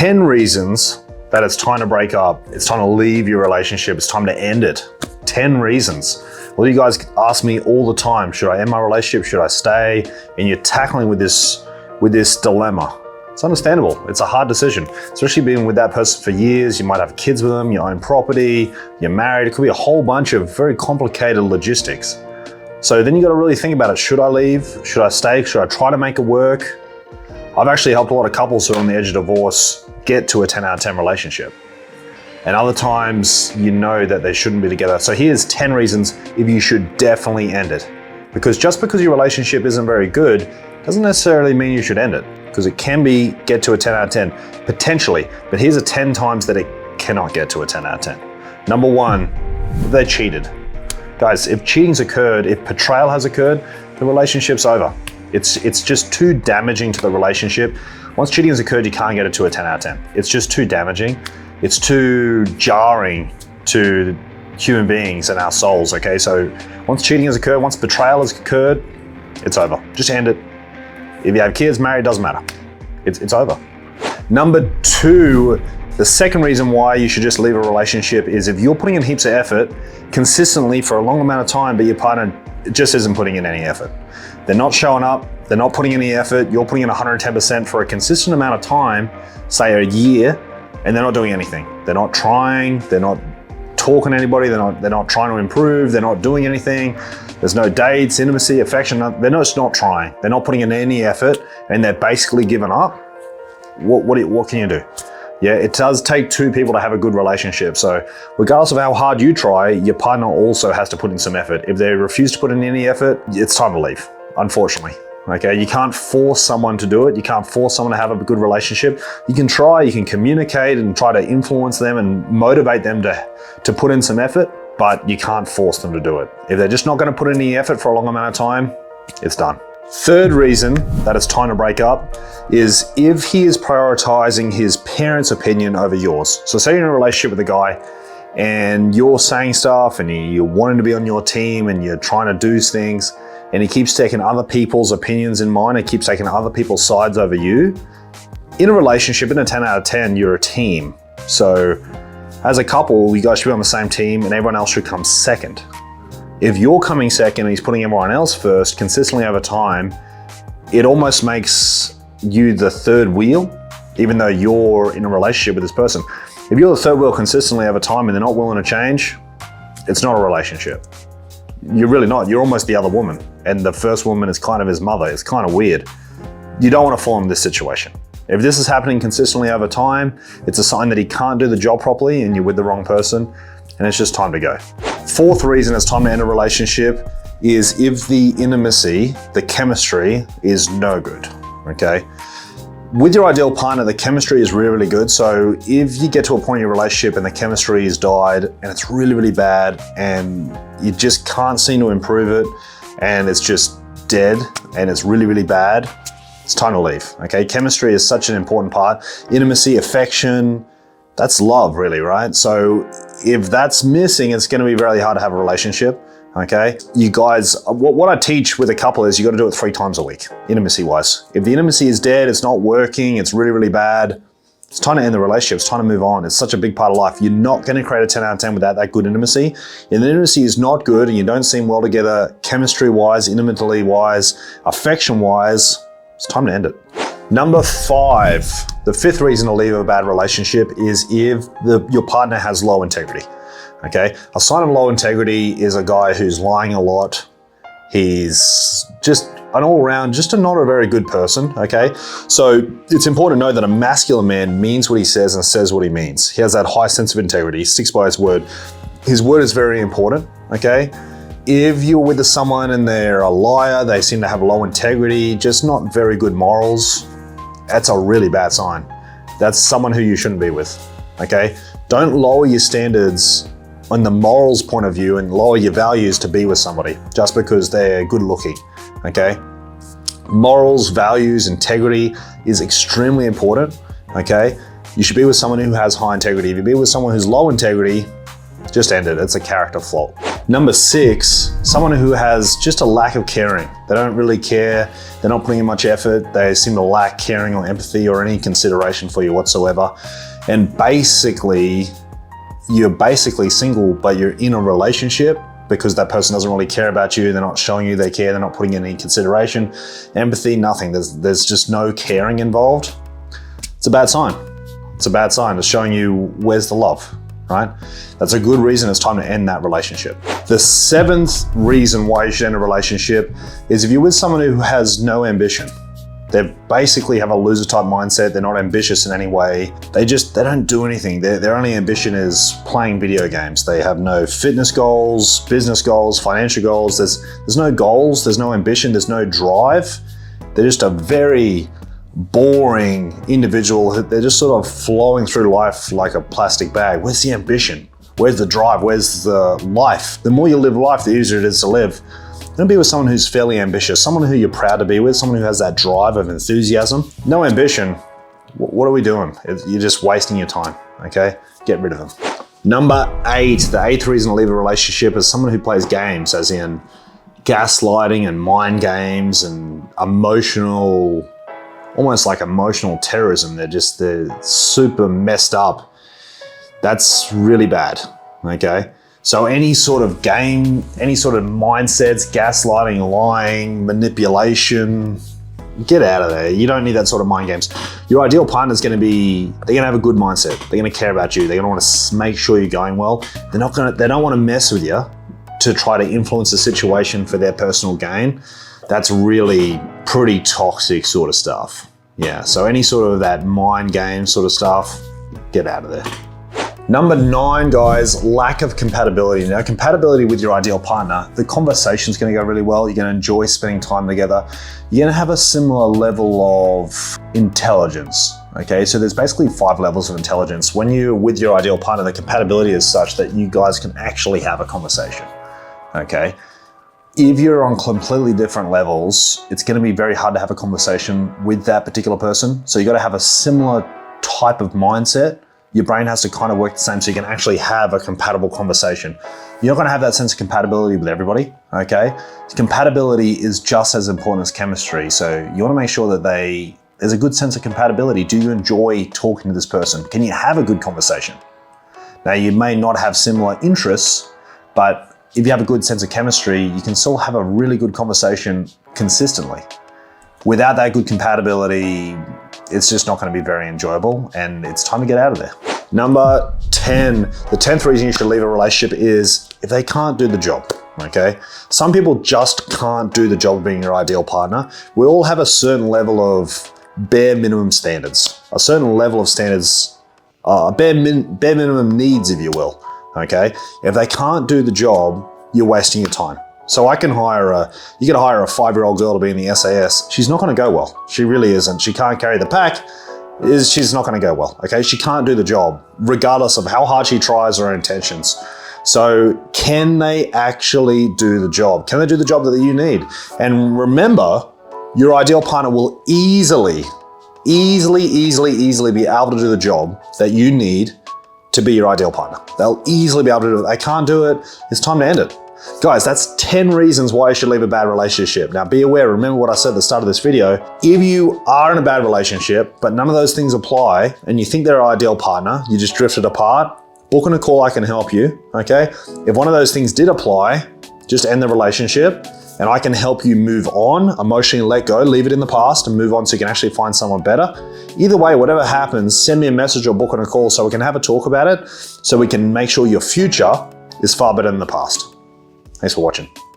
10 reasons that it's time to break up, it's time to leave your relationship, it's time to end it. 10 reasons. Well, you guys ask me all the time, should I end my relationship, should I stay? And you're tackling with this dilemma. It's understandable, it's a hard decision, especially being with that person for years. You might have kids with them, you own property, you're married. It could be a whole bunch of very complicated logistics. So then you gotta really think about it. Should I leave? Should I stay? Should I try to make it work? I've actually helped a lot of couples who are on the edge of divorce get to a 10 out of 10 relationship. And other times you know that they shouldn't be together. So here's 10 reasons if you should definitely end it. Because just because your relationship isn't very good doesn't necessarily mean you should end it. Because it can get to a 10 out of 10, potentially. But here's a 10 times that it cannot get to a 10 out of 10. Number one, they cheated. Guys, if cheating's occurred, if betrayal has occurred, the relationship's over. It's just too damaging to the relationship. Once cheating has occurred, you can't get it to a 10 out of 10. It's just too damaging. It's too jarring to human beings and our souls, okay? So once cheating has occurred, once betrayal has occurred, it's over. Just end it. If you have kids, married, doesn't matter. It's over. Number two, the second reason why you should just leave a relationship is if you're putting in heaps of effort consistently for a long amount of time, but your partner just isn't putting in any effort. They're not showing up, they're not putting any effort, you're putting in 110% for a consistent amount of time, say a year, and they're not doing anything. They're not trying, they're not talking to anybody, they're not trying to improve, they're not doing anything. There's no dates, intimacy, affection, they're just not trying. They're not putting in any effort and they're basically given up. What can you do? Yeah, it does take two people to have a good relationship. So regardless of how hard you try, your partner also has to put in some effort. If they refuse to put in any effort, it's time to leave, unfortunately. Okay, you can't force someone to do it. You can't force someone to have a good relationship. You can try, you can communicate and try to influence them and motivate them to put in some effort, but you can't force them to do it. If they're just not gonna put in any effort for a long amount of time, it's done. Third reason that it's time to break up is if he is prioritizing his parents' opinion over yours. So say you're in a relationship with a guy and you're saying stuff and you're wanting to be on your team and you're trying to do things, and he keeps taking other people's opinions in mind, he keeps taking other people's sides over you. In a relationship, in a 10 out of 10, you're a team. So as a couple, you guys should be on the same team and everyone else should come second. If you're coming second and he's putting everyone else first consistently over time, it almost makes you the third wheel, even though you're in a relationship with this person. If you're the third wheel consistently over time and they're not willing to change, it's not a relationship. You're really not. You're almost the other woman. And the first woman is kind of his mother. It's kind of weird. You don't want to fall into this situation. If this is happening consistently over time, it's a sign that he can't do the job properly and you're with the wrong person, and it's just time to go. Fourth reason it's time to end a relationship is if the intimacy, the chemistry is no good, okay? With your ideal partner, the chemistry is really, really good. So if you get to a point in your relationship and the chemistry is died and it's really, really bad and you just can't seem to improve it and it's just dead and it's really, really bad, it's time to leave, okay? Chemistry is such an important part. Intimacy, affection, that's love really, right? So if that's missing, it's gonna be really hard to have a relationship, okay? You guys, what I teach with a couple is you gotta do it 3 times a week, intimacy-wise. If the intimacy is dead, it's not working, it's really, really bad, it's time to end the relationship, it's time to move on. It's such a big part of life. You're not gonna create a 10 out of 10 without that good intimacy. If the intimacy is not good and you don't seem well together, chemistry-wise, intimately-wise, affection-wise, it's time to end it. Number 5, the 5th reason to leave a bad relationship is if your partner has low integrity, okay? A sign of low integrity is a guy who's lying a lot. He's just an all-around, just not a very good person, okay? So it's important to know that a masculine man means what he says and says what he means. He has that high sense of integrity, he sticks by his word. His word is very important, okay? If you're with someone and they're a liar, they seem to have low integrity, just not very good morals, that's a really bad sign. That's someone who you shouldn't be with, okay? Don't lower your standards on the morals point of view and lower your values to be with somebody just because they're good looking, okay? Morals, values, integrity is extremely important, okay? You should be with someone who has high integrity. If you be with someone who's low integrity, just end it. It's a character flaw. Number 6, someone who has just a lack of caring. They don't really care, they're not putting in much effort, they seem to lack caring or empathy or any consideration for you whatsoever. And basically, you're basically single, but you're in a relationship because that person doesn't really care about you, they're not showing you they care, they're not putting in any consideration, empathy, nothing. There's just no caring involved. It's a bad sign. It's a bad sign. It's showing you where's the love, right? That's a good reason it's time to end that relationship. The 7th reason why you should end a relationship is if you're with someone who has no ambition. They basically have a loser type mindset. They're not ambitious in any way. They don't do anything. Their only ambition is playing video games. They have no fitness goals, business goals, financial goals. There's no goals, there's no ambition, there's no drive. They're just a very boring individual. They're just sort of flowing through life like a plastic bag. Where's the ambition? Where's the drive? Where's the life? The more you live life, the easier it is to live. Don't be with someone who's fairly ambitious, someone who you're proud to be with, someone who has that drive of enthusiasm. No ambition, what are we doing? You're just wasting your time, okay? Get rid of them. Number 8, the 8th reason to leave a relationship is someone who plays games, as in gaslighting and mind games and emotional, almost like emotional terrorism. They're super messed up. That's really bad, okay? So any sort of game, any sort of mindsets, gaslighting, lying, manipulation, get out of there. You don't need that sort of mind games. Your ideal partner is going to be, they're going to have a good mindset. They're going to care about you. They're going to want to make sure you're going well. They don't want to mess with you to try to influence the situation for their personal gain. That's really pretty toxic sort of stuff. Yeah, so any sort of that mind game sort of stuff, get out of there. Number 9, guys, lack of compatibility. Now, compatibility with your ideal partner, the conversation's gonna go really well. You're gonna enjoy spending time together. You're gonna have a similar level of intelligence, okay? So there's basically 5 levels of intelligence. When you're with your ideal partner, the compatibility is such that you guys can actually have a conversation, okay? If you're on completely different levels, it's gonna be very hard to have a conversation with that particular person. So you gotta have a similar type of mindset. Your brain has to kind of work the same so you can actually have a compatible conversation. You're not gonna have that sense of compatibility with everybody, okay? Compatibility is just as important as chemistry. So you wanna make sure that there's a good sense of compatibility. Do you enjoy talking to this person? Can you have a good conversation? Now, you may not have similar interests, but if you have a good sense of chemistry, you can still have a really good conversation consistently. Without that good compatibility, it's just not going to be very enjoyable, and it's time to get out of there. Number 10, the 10th reason you should leave a relationship is if they can't do the job, okay? Some people just can't do the job of being your ideal partner. We all have a certain level of bare minimum standards, a certain level of standards, bare minimum needs, if you will, okay? If they can't do the job, you're wasting your time. So you can hire a 5-year-old girl to be in the SAS. She's not gonna go well. She really isn't. She can't carry the pack. She's not gonna go well, okay? She can't do the job, regardless of how hard she tries or her intentions. So can they actually do the job? Can they do the job that you need? And remember, your ideal partner will easily be able to do the job that you need to be your ideal partner. They'll easily be able to do it. They can't do it, it's time to end it. Guys, that's 10 reasons why you should leave a bad relationship. Now be aware, remember what I said at the start of this video. If you are in a bad relationship, but none of those things apply, and you think they're an ideal partner, you just drifted apart, book on a call, I can help you, okay? If one of those things did apply, just end the relationship, and I can help you move on, emotionally let go, leave it in the past and move on so you can actually find someone better. Either way, whatever happens, send me a message or book on a call so we can have a talk about it, so we can make sure your future is far better than the past. Thanks for watching.